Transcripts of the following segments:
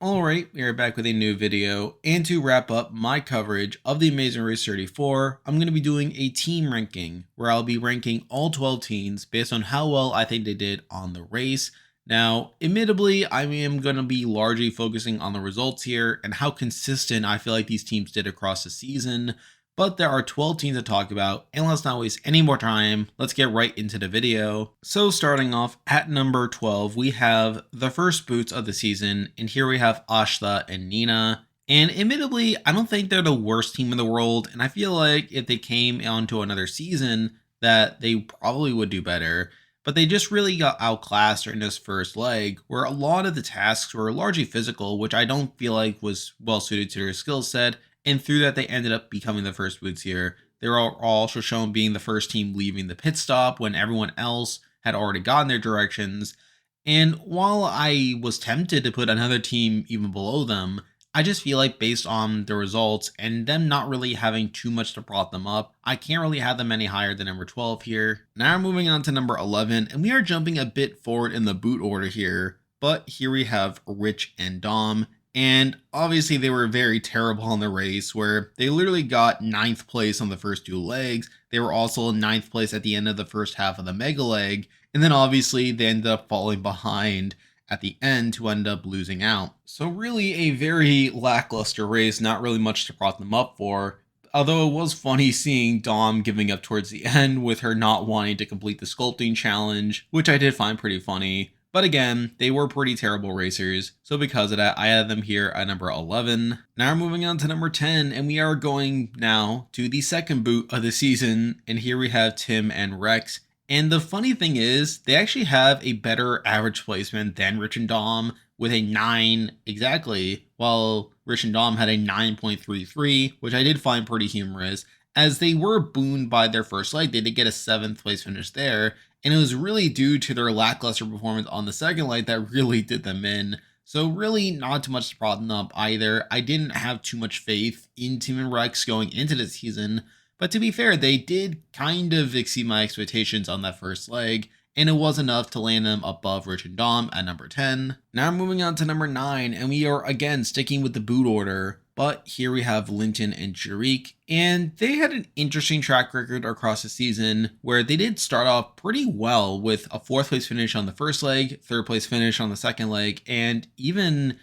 Alright, we are back with a new video, and to wrap up my coverage of the Amazing Race 34, I'm going to be doing a team ranking, where I'll be ranking all 12 teams based on how well I think they did on the race. Now, admittedly, I am going to be largely focusing on the results here, and how consistent I feel like these teams did across the season, but there are 12 teams to talk about, and let's not waste any more time. Let's get right into the video. So starting off at number 12, we have the first boots of the season, and here we have Aastha and Nina. And admittedly, I don't think they're the worst team in the world, and I feel like if they came onto another season, that they probably would do better. But they just really got outclassed during this first leg, where a lot of the tasks were largely physical, which I don't feel like was well suited to their skill set. And through that, they ended up becoming the first boots here. They were also shown being the first team leaving the pit stop when everyone else had already gotten their directions. And while I was tempted to put another team even below them, I just feel like based on the results and them not really having too much to prop them up, I can't really have them any higher than number 12 here. Now moving on to number 11, and we are jumping a bit forward in the boot order here, but here we have Rich and Dom. And obviously they were very terrible in the race, where they literally got 9th place on the first two legs. They were also in 9th place at the end of the first half of the mega leg. And then obviously they ended up falling behind at the end to end up losing out. So really a very lackluster race, not really much to prop them up for. Although it was funny seeing Dom giving up towards the end with her not wanting to complete the sculpting challenge, which I did find pretty funny. But again, they were pretty terrible racers, so because of that, I had them here at number 11. Now we're moving on to number 10, and we are going now to the second boot of the season, and here we have Tim and Rex. And the funny thing is, they actually have a better average placement than Rich and Dom, with a 9 exactly, while Rich and Dom had a 9.33, which I did find pretty humorous, as they were booned by their first leg. They did get a 7th place finish there, and it was really due to their lackluster performance on the second leg that really did them in. So really not too much to prop them up either. I didn't have too much faith in Tim and Rex going into the season, but to be fair, they did kind of exceed my expectations on that first leg, and it was enough to land them above Rich and Dom at number 10. Now moving on to number 9, and we are again sticking with the boot order. But here we have Linton and Sharik, and they had an interesting track record across the season where they did start off pretty well with a 4th place finish on the first leg, 3rd place finish on the second leg, and even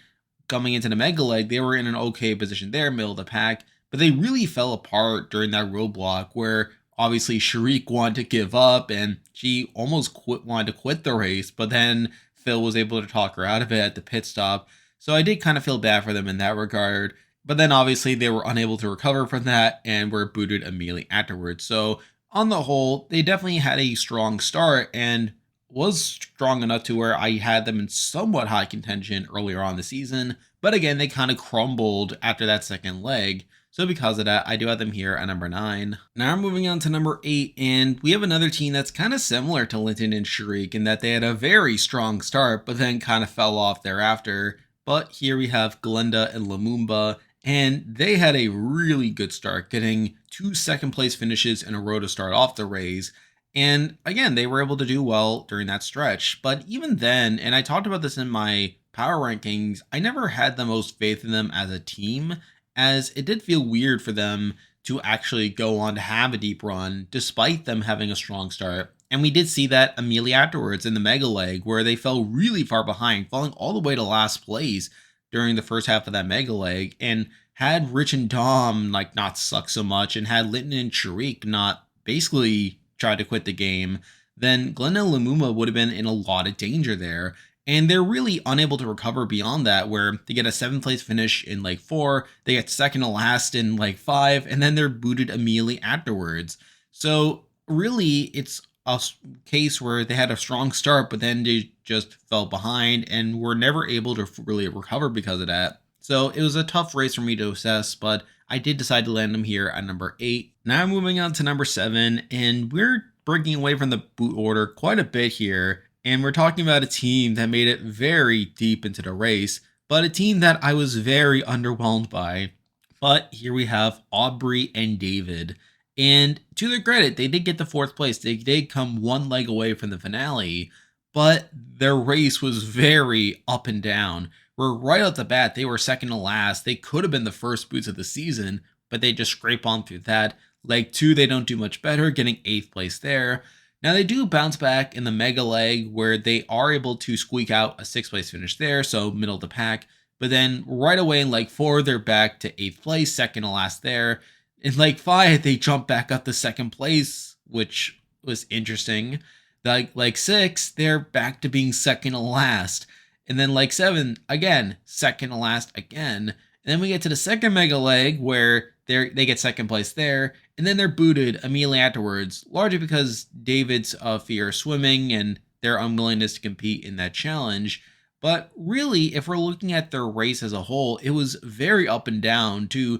coming into the mega leg, they were in an okay position there, middle of the pack, but they really fell apart during that roadblock where obviously Sharik wanted to give up and she almost wanted to quit the race, but then Phil was able to talk her out of it at the pit stop. So I did kind of feel bad for them in that regard. But then obviously they were unable to recover from that and were booted immediately afterwards. So on the whole, they definitely had a strong start and was strong enough to where I had them in somewhat high contention earlier on the season. But again, they kind of crumbled after that second leg. So because of that, I do have them here at number 9. Now we're moving on to number 8, and we have another team that's kind of similar to Linton and Sharik in that they had a very strong start, but then kind of fell off thereafter. But here we have Glenda and Lumumba, and they had a really good start, getting 2 second place finishes in a row to start off the race. And again, they were able to do well during that stretch. But even then, and I talked about this in my power rankings, I never had the most faith in them as a team, as it did feel weird for them to actually go on to have a deep run, despite them having a strong start. And we did see that immediately afterwards in the mega leg, where they fell really far behind, falling all the way to last place during the first half of that mega leg. And had Rich and Dom not suck so much, and had Linton and Sharik not basically tried to quit the game, then Glenda and Lumumba would have been in a lot of danger there. And they're really unable to recover beyond that, where they get a 7th place finish in leg 4, they get second to last in leg 5, and then they're booted immediately afterwards. So really, it's a case where they had a strong start, but then they just fell behind and were never able to really recover because of that. So it was a tough race for me to assess, but I did decide to land them here at number 8. Now moving on to number 7, and we're breaking away from the boot order quite a bit here. And we're talking about a team that made it very deep into the race, but a team that I was very underwhelmed by. But here we have Aubrey and David. And to their credit, they did get the 4th place. They did come 1 leg away from the finale, but their race was very up and down, where right off the bat, they were second to last. They could have been the first boots of the season, but they just scrape on through that. Leg 2, they don't do much better, getting 8th place there. Now they do bounce back in the mega leg where they are able to squeak out a 6th place finish there, so middle of the pack. But then right away in leg 4, they're back to 8th place, second to last there. In leg 5, they jump back up to 2nd place, which was interesting. Like leg 6, they're back to being second to last. And then leg 7, again, second to last again. And then we get to the second mega leg where they get 2nd place there, and then they're booted immediately afterwards, largely because David's fear of swimming and their unwillingness to compete in that challenge. But really, if we're looking at their race as a whole, it was very up and down. To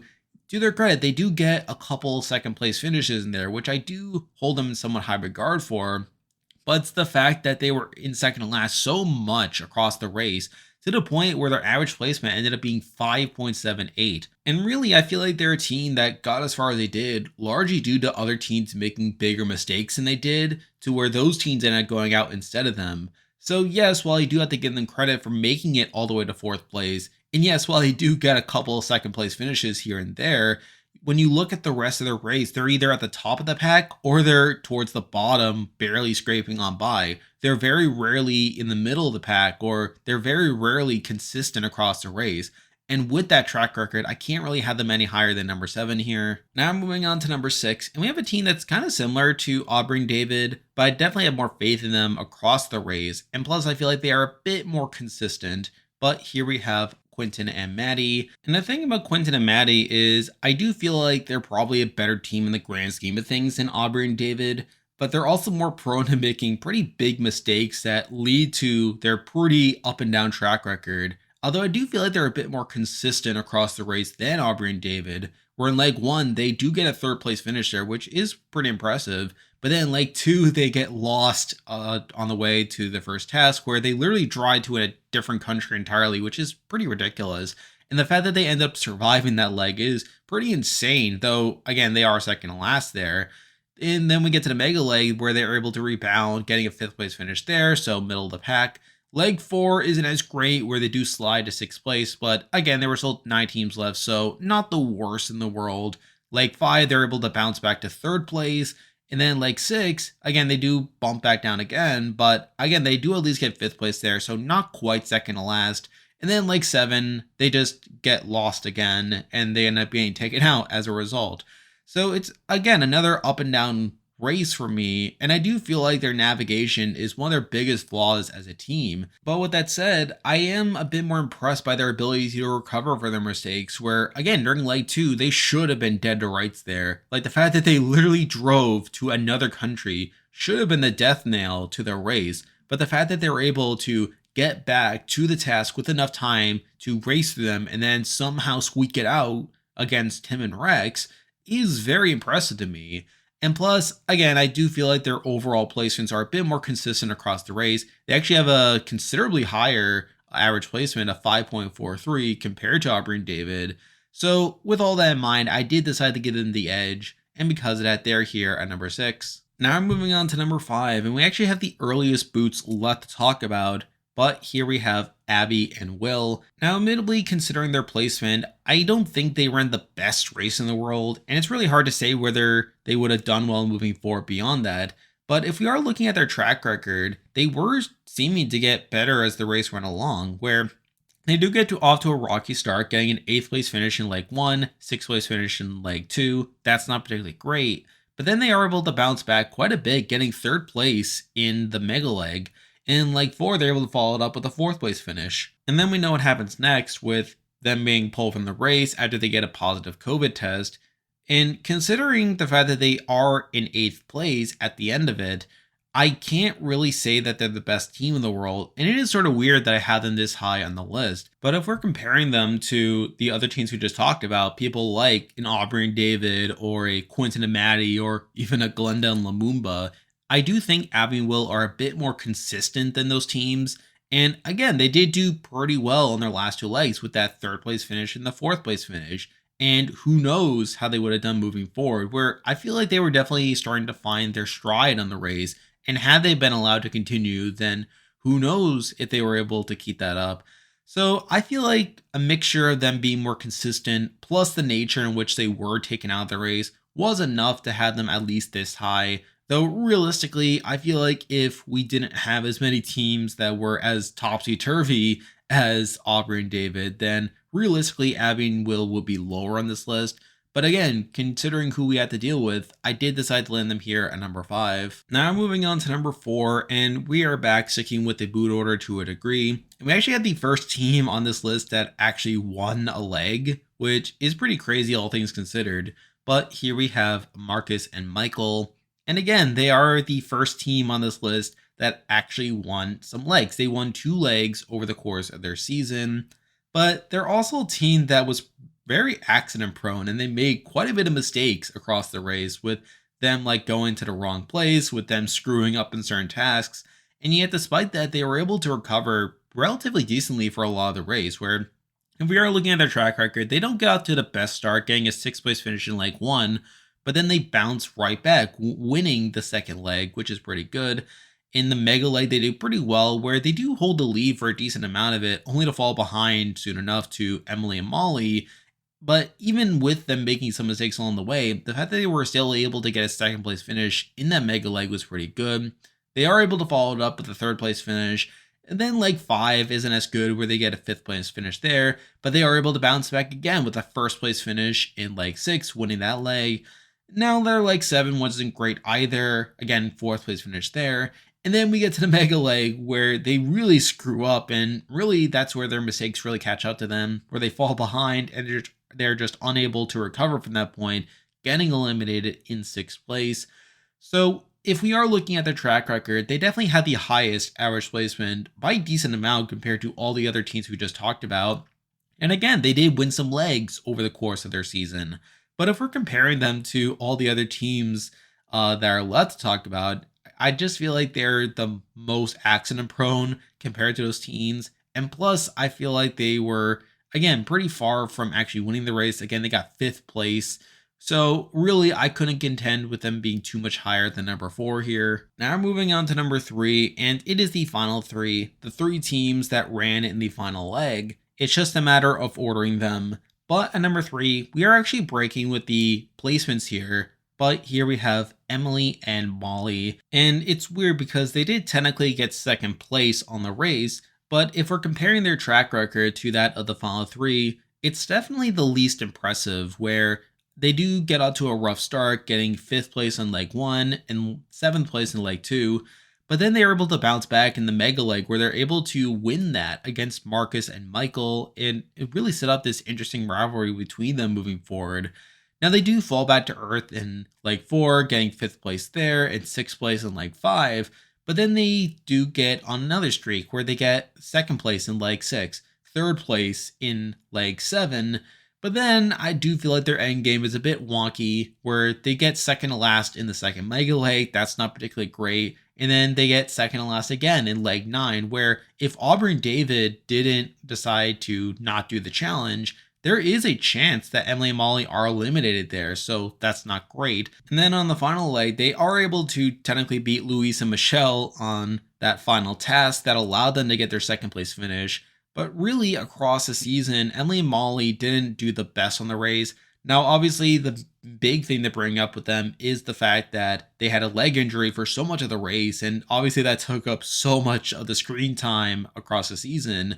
their credit, they do get a couple 2nd place finishes in there, which I do hold them in somewhat high regard for. But it's the fact that they were in second to last so much across the race to the point where their average placement ended up being 5.78. And really, I feel like they're a team that got as far as they did, largely due to other teams making bigger mistakes than they did, to where those teams ended up going out instead of them. So yes, while I do have to give them credit for making it all the way to 4th place, and yes, while they do get a couple of 2nd place finishes here and there, when you look at the rest of their race, they're either at the top of the pack or they're towards the bottom, barely scraping on by. They're very rarely in the middle of the pack, or they're very rarely consistent across the race. And with that track record, I can't really have them any higher than number 7 here. Now moving on to number 6, and we have a team that's kind of similar to Aubrey and David, but I definitely have more faith in them across the race. And plus, I feel like they are a bit more consistent. But here we have Quinton and Maddie. And the thing about Quinton and Maddie is I do feel like they're probably a better team in the grand scheme of things than Aubrey and David, but they're also more prone to making pretty big mistakes that lead to their pretty up and down track record. Although I do feel like they're a bit more consistent across the race than Aubrey and David, where in leg 1, they do get a 3rd place finish there, which is pretty impressive. But then in leg 2, they get lost on the way to the first task, where they literally drive to a different country entirely, which is pretty ridiculous. And the fact that they end up surviving that leg is pretty insane, though, again, they are second to last there. And then we get to the mega leg where they're able to rebound, getting a 5th place finish there, so middle of the pack. Leg 4 isn't as great, where they do slide to 6th place, but again, there were still 9 teams left, so not the worst in the world. Leg 5, they're able to bounce back to 3rd place. And then leg 6, again, they do bump back down again, but again, they do at least get 5th place there, so not quite second to last. And then leg 7, they just get lost again, and they end up being taken out as a result. So it's, again, another up and down race for me, and I do feel like their navigation is one of their biggest flaws as a team. But with that said, I am a bit more impressed by their ability to recover for their mistakes, where again during leg 2 they should have been dead to rights there. Like the fact that they literally drove to another country should have been the death nail to their race, but the fact that they were able to get back to the task with enough time to race through them and then somehow squeak it out against Tim and Rex is very impressive to me. And plus, again, I do feel like their overall placements are a bit more consistent across the race. They actually have a considerably higher average placement of 5.43 compared to Aubrey and David. So with all that in mind, I did decide to give them the edge. And because of that, they're here at number 6. Now I'm moving on to number 5, and we actually have the earliest boots left to talk about. But here we have Abby and Will. Now, admittedly, considering their placement, I don't think they ran the best race in the world, and it's really hard to say whether they would have done well moving forward beyond that. But if we are looking at their track record, they were seeming to get better as the race went along, where they do get off to a rocky start, getting an 8th place finish in leg 1, 6th place finish in leg 2. That's not particularly great, but then they are able to bounce back quite a bit, getting 3rd place in the mega leg. In leg 4, they're able to follow it up with a 4th place finish. And then we know what happens next with them being pulled from the race after they get a positive COVID test. And considering the fact that they are in 8th place at the end of it, I can't really say that they're the best team in the world. And it is sort of weird that I have them this high on the list. But if we're comparing them to the other teams we just talked about, people like an Aubrey and David or a Quinton and Maddie or even a Glenda and Lumumba, I do think Abby and Will are a bit more consistent than those teams. And again, they did do pretty well on their last 2 legs with that 3rd place finish and the 4th place finish. And who knows how they would have done moving forward, where I feel like they were definitely starting to find their stride on the race. And had they been allowed to continue, then who knows if they were able to keep that up. So I feel like a mixture of them being more consistent, plus the nature in which they were taken out of the race, was enough to have them at least this high. Though realistically, I feel like if we didn't have as many teams that were as topsy turvy as Aubrey and David, then realistically, Abby and Will would be lower on this list. But again, considering who we had to deal with, I did decide to land them here at number 5. Now moving on to number 4, and we are back sticking with the boot order to a degree. And we actually had the first team on this list that actually won a leg, which is pretty crazy all things considered. But here we have Marcus and Michael. And again, they are the first team on this list that actually won some legs. They won 2 legs over the course of their season. But they're also a team that was very accident prone, and they made quite a bit of mistakes across the race, with them like going to the wrong place, with them screwing up in certain tasks. And yet despite that, they were able to recover relatively decently for a lot of the race, where if we are looking at their track record, they don't get out to the best start, getting a 6th place finish in leg 1, but then they bounce right back, winning the second leg, which is pretty good. In the mega leg, they do pretty well, where they do hold the lead for a decent amount of it, only to fall behind soon enough to Emily and Molly. But even with them making some mistakes along the way, the fact that they were still able to get a 2nd place finish in that mega leg was pretty good. They are able to follow it up with a 3rd place finish. And then leg 5 isn't as good, where they get a 5th place finish there, but they are able to bounce back again with a 1st place finish in leg 6, winning that leg. Now their leg 7 wasn't great either. Again, 4th place finish there. And then we get to the mega leg where they really screw up, and really that's where their mistakes really catch up to them, where they fall behind and they're just unable to recover from that point, getting eliminated in 6th place. So if we are looking at their track record, they definitely had the highest average placement by a decent amount compared to all the other teams we just talked about. And again, they did win some legs over the course of their season. But if we're comparing them to all the other teams that are left to talk about, I just feel like they're the most accident prone compared to those teams. And plus, I feel like they were, again, pretty far from actually winning the race. Again, they got 5th place. So really, I couldn't contend with them being too much higher than number 4 here. Now moving on to number 3, and it is the final 3, the 3 teams that ran in the final leg. It's just a matter of ordering them. But at number 3, we are actually breaking with the placements here. But here we have Emily and Molly. And it's weird because they did technically get 2nd place on the race, but if we're comparing their track record to that of the final 3, it's definitely the least impressive, where they do get out to a rough start, getting 5th place in leg 1 and 7th place in leg 2. But then they're able to bounce back in the mega leg, where they're able to win that against Marcus and Michael, and it really set up this interesting rivalry between them moving forward. Now they do fall back to earth in leg 4, getting 5th place there, and 6th place in leg 5, but then they do get on another streak where they get 2nd place in leg 6, 3rd place in leg 7, but then I do feel like their end game is a bit wonky, where they get 2nd to last in the 2nd mega leg. That's not particularly great. And then they get 2nd to last again in leg 9, where if Aubrey and David didn't decide to not do the challenge, there is a chance that Emily and Molly are eliminated there, so that's not great. And then on the final leg, they are able to technically beat Luis and Michelle on that final task that allowed them to get their 2nd place finish. But really, across the season, Emily and Molly didn't do the best on the race. Now, obviously, the big thing to bring up with them is the fact that they had a leg injury for so much of the race, and obviously that took up so much of the screen time across the season,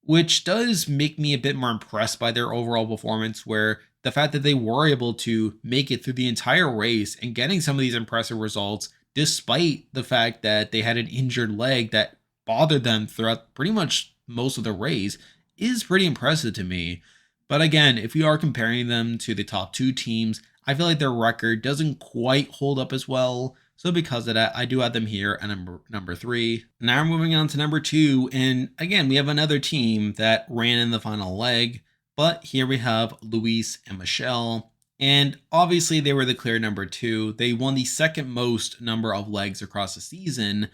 which does make me a bit more impressed by their overall performance, where the fact that they were able to make it through the entire race and getting some of these impressive results, despite the fact that they had an injured leg that bothered them throughout pretty much most of the race, is pretty impressive to me. But again, if we are comparing them to the top 2 teams, I feel like their record doesn't quite hold up as well. So because of that, I do have them here at number 3. Now we're moving on to number 2. And again, we have another team that ran in the final leg. But here we have Luis and Michelle. And obviously they were the clear number 2. They won the 2nd most number of legs across the season.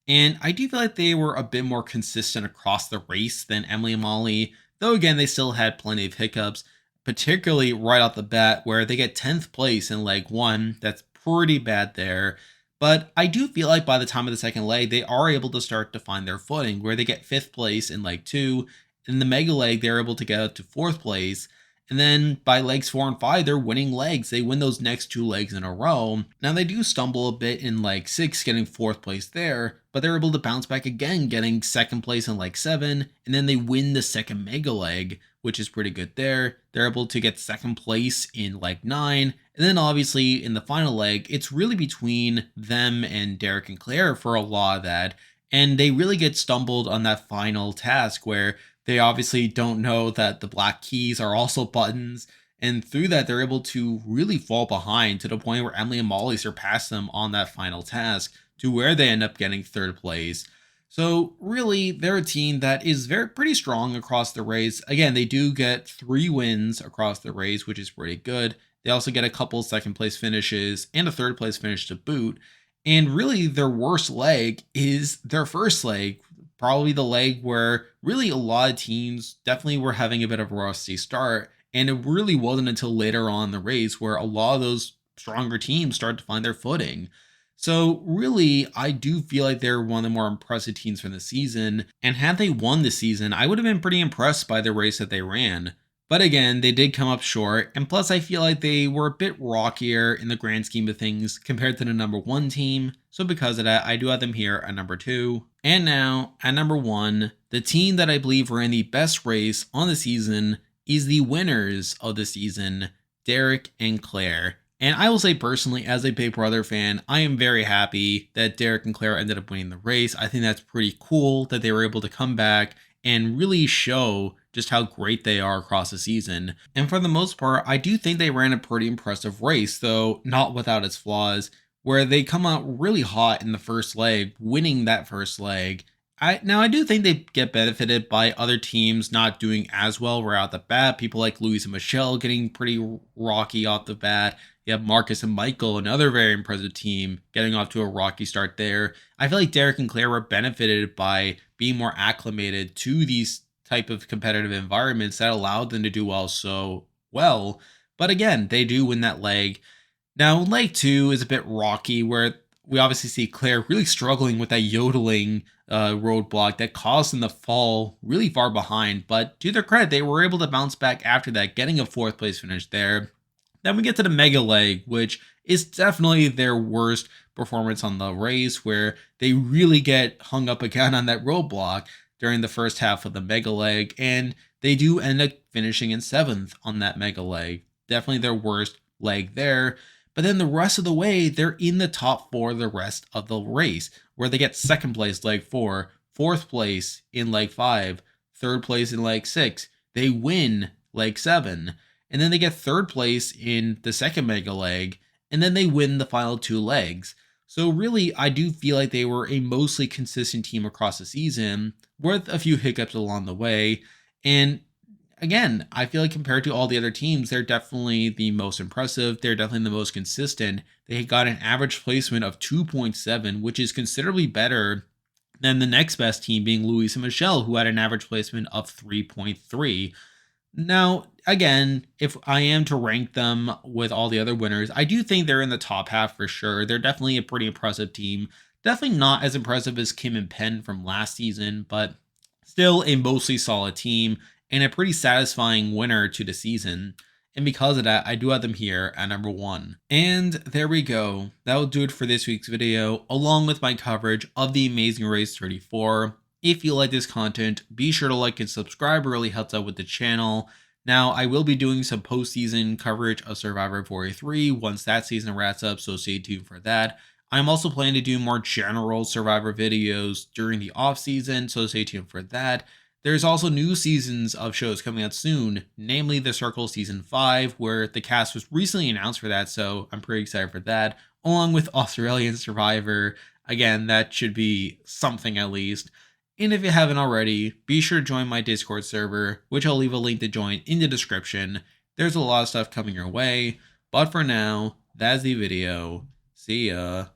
And I do feel like they were a bit more consistent across the race than Emily and Molly. Though again, they still had plenty of hiccups, particularly right off the bat, where they get 10th place in leg 1. That's pretty bad there. But I do feel like by the time of the 2nd leg, they are able to start to find their footing, where they get 5th place in leg 2, In the mega leg, they're able to get up to 4th place. And then by legs 4 and 5, they're winning legs. They win those next 2 legs in a row. Now they do stumble a bit in leg 6, getting 4th place there, but they're able to bounce back again, getting 2nd place in leg 7, and then they win the 2nd mega leg, which is pretty good there. They're able to get 2nd place in leg 9, and then obviously in the final leg, it's really between them and Derek and Claire for a lot of that, and they really get stumbled on that final task where they obviously don't know that the black keys are also buttons. And through that, they're able to really fall behind to the point where Emily and Molly surpass them on that final task to where they end up getting 3rd place. So really, they're a team that is pretty strong across the race. Again, they do get 3 wins across the race, which is pretty good. They also get a couple 2nd place finishes and a 3rd place finish to boot. And really, their worst leg is their first leg. Probably the leg where really a lot of teams definitely were having a bit of a rusty start. And it really wasn't until later on in the race where a lot of those stronger teams started to find their footing. So really, I do feel like they're one of the more impressive teams from the season. And had they won the season, I would have been pretty impressed by the race that they ran. But again, they did come up short, and plus I feel like they were a bit rockier in the grand scheme of things compared to the number 1 team, so because of that, I do have them here at number 2. And now, at number 1, the team that I believe ran the best race on the season is the winners of the season, Derek and Claire. And I will say personally, as a Big Brother fan, I am very happy that Derek and Claire ended up winning the race. I think that's pretty cool that they were able to come back and really show just how great they are across the season. And for the most part, I do think they ran a pretty impressive race, though not without its flaws, where they come out really hot in the first leg, winning that first leg. I do think they get benefited by other teams not doing as well right out the bat. People like Louise and Michelle getting pretty rocky off the bat. You have Marcus and Michael, another very impressive team, getting off to a rocky start there. I feel like Derek and Claire were benefited by being more acclimated to these type of competitive environments that allowed them to do so well. But again, they do win that leg. Now, leg 2 is a bit rocky, where we obviously see Claire really struggling with that yodeling roadblock that caused them to fall really far behind. But to their credit, they were able to bounce back after that, getting a 4th place finish there. Then we get to the mega leg, which is definitely their worst performance on the race, where they really get hung up again on that roadblock during the first half of the mega leg, and they do end up finishing in 7th on that mega leg. Definitely their worst leg there. But then the rest of the way, they're in the top 4 the rest of the race, where they get 2nd place leg 4, 4th place in leg 5, 3rd place in leg 6. They win leg 7. And then they get 3rd place in the 2nd mega leg, and then they win the final 2 legs. So really, I do feel like they were a mostly consistent team across the season, with a few hiccups along the way. And again, I feel like compared to all the other teams, they're definitely the most impressive. They're definitely the most consistent. They got an average placement of 2.7, which is considerably better than the next best team, being Louise and Michelle, who had an average placement of 3.3. Now, again, if I am to rank them with all the other winners, I do think they're in the top half for sure. They're definitely a pretty impressive team. Definitely not as impressive as Kim and Penn from last season, but still a mostly solid team and a pretty satisfying winner to the season. And because of that, I do have them here at number 1. And there we go. That will do it for this week's video, along with my coverage of the Amazing Race 34. If you like this content, be sure to like and subscribe. It really helps out with the channel. Now, I will be doing some postseason coverage of Survivor 43 once that season wraps up, so stay tuned for that. I'm also planning to do more general Survivor videos during the off season, so stay tuned for that. There's also new seasons of shows coming out soon, namely The Circle Season 5, where the cast was recently announced for that, so I'm pretty excited for that, along with Australian Survivor. Again, that should be something at least. And if you haven't already, be sure to join my Discord server, which I'll leave a link to join in the description. There's a lot of stuff coming your way, but for now, that's the video. See ya.